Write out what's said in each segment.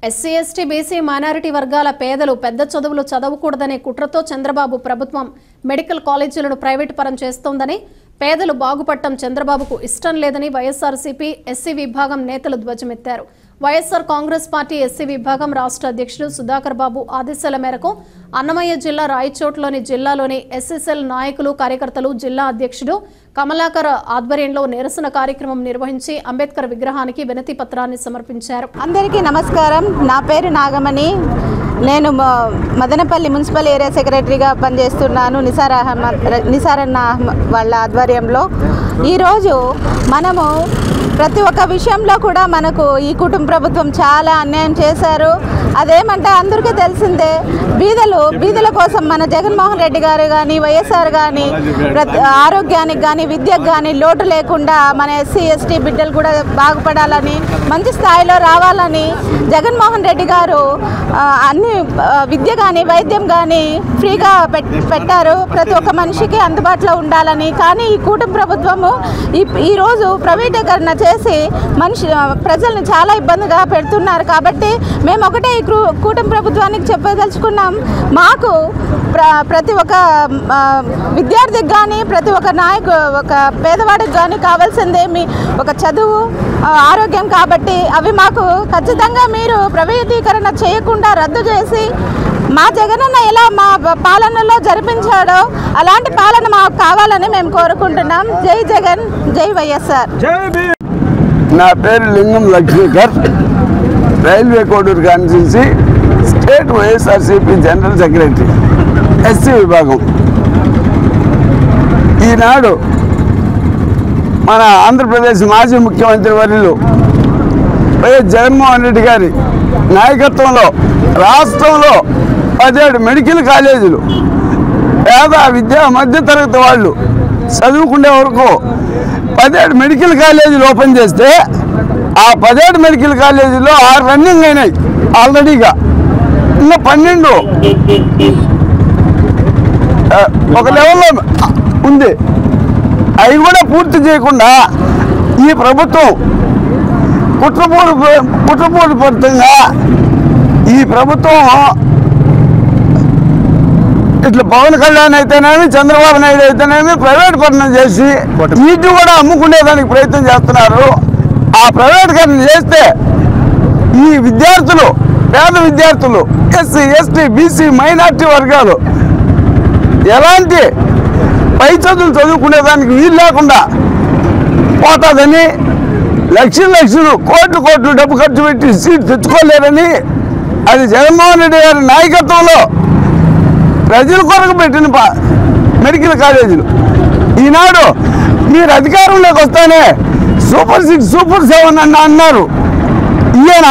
SC ST BC minority వర్గాల పేదలు పెద్ద చదువులు చదవకూడదనే కుట్రతో చంద్రబాబు ప్రభుత్వం మెడికల్ కాలేజీలను ప్రైవేట్ పరం చేస్తోందని, పేదలు బాగుపడటం చంద్రబాబుకు ఇష్టం లేదని వైఎస్ఆర్సీపీ ఎస్సీ విభాగం నేతలు ధ్వజమెత్తారు. వైఎస్ఆర్ కాంగ్రెస్ పార్టీ ఎస్సీ విభాగం రాష్ట్ర అధ్యక్షుడు సుధాకర్ బాబు ఆదేశాల మేరకు అన్నమయ్య జిల్లా రాయచోట్లోని జిల్లాలోని ఎస్ఎస్ఎల్ నాయకులు, కార్యకర్తలు, జిల్లా అధ్యక్షుడు కమలాకర్ ఆధ్వర్యంలో నిరసన కార్యక్రమం నిర్వహించి అంబేద్కర్ విగ్రహానికి వినతి పత్రాన్ని సమర్పించారు. అందరికీ నమస్కారం. నా పేరు నాగమణి. నేను మదనపల్లి మున్సిపల్ ఏరియా సెక్రటరీగా పనిచేస్తున్నాను. నిసారన్న వాళ్ళ ఆధ్వర్యంలో ఈరోజు మనము ప్రతి ఒక్క విషయంలో కూడా మనకు ఈ కుటుంబ ప్రభుత్వం చాలా అన్యాయం చేశారు. అదేమంటే అందరికీ తెలిసిందే, బీదల కోసం మన జగన్మోహన్ రెడ్డి గారు కానీ వైఎస్ఆర్ కానీ ఆరోగ్యానికి కానీ విద్యకు కానీ లోటు లేకుండా మన ఎస్సీ ఎస్టీ బిడ్డలు కూడా బాగుపడాలని, మంచి స్థాయిలో రావాలని జగన్మోహన్ రెడ్డి గారు అన్ని విద్య కానీ వైద్యం కానీ ఫ్రీగా పెట్టారు. ప్రతి ఒక్క మనిషికి అందుబాటులో ఉండాలని. కానీ ఈ కూటమి ప్రభుత్వము ఈరోజు ప్రైవేటీకరణ చేసి ప్రజల్ని చాలా ఇబ్బందిగా పెడుతున్నారు. కాబట్టి మేము ఒకటే ఈ కూటమి ప్రభుత్వానికి చెప్పదలుచుకున్నాం, మాకు ప్రతి ఒక్క విద్యార్థికి కానీ ప్రతి ఒక్క ఒక పేదవాడికి కానీ కావాల్సిందేమి ఒక చదువు, ఆరోగ్యం. కాబట్టి అవి మాకు ఖచ్చితంగా మీరు ప్రైవేటీకరణ చేయకుండా రద్దు చేసి మా జగనన్న ఎలా మా పాలనలో జరిపించాడో అలాంటి పాలన మాకు కావాలని మేము కోరుకుంటున్నాం. జై జగన్, జై వైఎస్ఆర్. నా పేరు Lingam Lakshmikar, railway Koduru constituency, state YSRCP general secretary, SC విభాగం. ఈనాడు మన ఆంధ్రప్రదేశ్ మాజీ ముఖ్యమంత్రి వర్యులు వైఎస్ జగన్మోహన్ రెడ్డి గారి నాయకత్వంలో రాష్ట్రంలో 17 మెడికల్ కాలేజీలు పేద విద్యా మధ్యతరగతి వాళ్ళు చదువుకునే వరకు 17 మెడికల్ కాలేజీలు ఓపెన్ చేస్తే ఆ 17 మెడికల్ కాలేజీలో 6 రన్నింగ్ అయినాయి ఆల్రెడీగా. ఇంకా 12 ఒక లెవెల్లో ఉంది. అవి కూడా పూర్తి చేయకుండా ఈ ప్రభుత్వం కుట్రపూరితంగా ఈ ప్రభుత్వం ఇట్లా పవన్ కళ్యాణ్ అయితేనేమి, చంద్రబాబు నాయుడు అయితేనేమి ప్రైవేట్ పరం చేసి వీటిని కూడా అమ్ముకునేదానికి ప్రయత్నం చేస్తున్నారు. ఆ ప్రైవేటీకరణ చేస్తే ఈ విద్యార్థులు, పేద విద్యార్థులు, ఎస్సీ ఎస్టీ బీసీ మైనార్టీ వర్గాలు ఎలాంటి పై చదువులు చదువుకునేదానికి వీలు లేకుండా పోతుందని, లక్షలు కోట్లు డబ్బు ఖర్చు పెట్టి సీట్ తెచ్చుకోలేరని, అది జగన్మోహన్ రెడ్డి గారి నాయకత్వంలో ప్రజల కొరకు పెట్టిన మెడికల్ కాలేజీలు. ఈనాడు మీరు అధికారంలోకి వస్తానే సూపర్ 6, సూపర్ 7 అన్నారు. ఈయన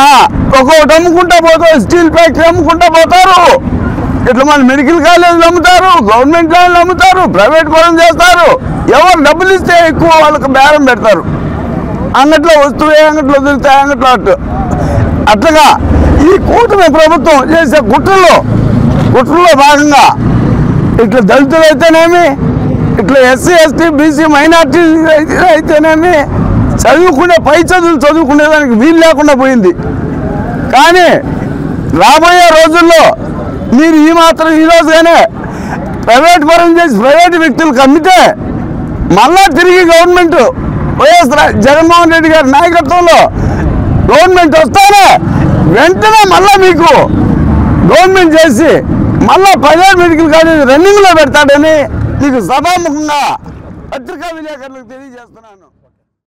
ఒక్కొక్కటి అమ్ముకుంటా పోతారు, స్టీల్ ఫ్యాక్టరీ అమ్ముకుంటా పోతారు, ఇట్లా మన మెడికల్ కాలేజీలు అమ్ముతారు, గవర్నమెంట్ ల్యాండ్లు అమ్ముతారు, ప్రైవేట్ పరం చేస్తారు. ఎవరు డబ్బులు ఇస్తే ఎక్కువ వాళ్ళకి బేరం పెడతారు. అంగట్లో వస్తువే అంగట్లో వదులుతాయి, అంగట్లో అట్లుగా ఈ కూటమి ప్రభుత్వం చేసే కుట్రలో భాగంగా ఇట్లా దళితులు అయితేనేమి, ఇట్లా ఎస్సీ ఎస్టీ బీసీ మైనార్టీ అయితేనేమి పై చదువులు చదువుకునేదానికి వీలు లేకుండా పోయింది. కానీ రాబోయే రోజుల్లో మీరు ఈరోజుగానే ప్రైవేట్ పరం చేసి ప్రైవేట్ వ్యక్తులకు అమ్మితే మళ్ళా తిరిగి గవర్నమెంట్ వైఎస్ జగన్మోహన్ రెడ్డి గారి నాయకత్వంలో గవర్నమెంట్ వస్తానే వెంటనే మళ్ళా మీకు గవర్నమెంట్ చేసి మళ్ళా 17 మెడికల్ కాలేజీ రన్నింగ్లో పెడతాడని మీకు సభాముఖంగా పత్రికా విలేకరులకు తెలియజేస్తున్నాను.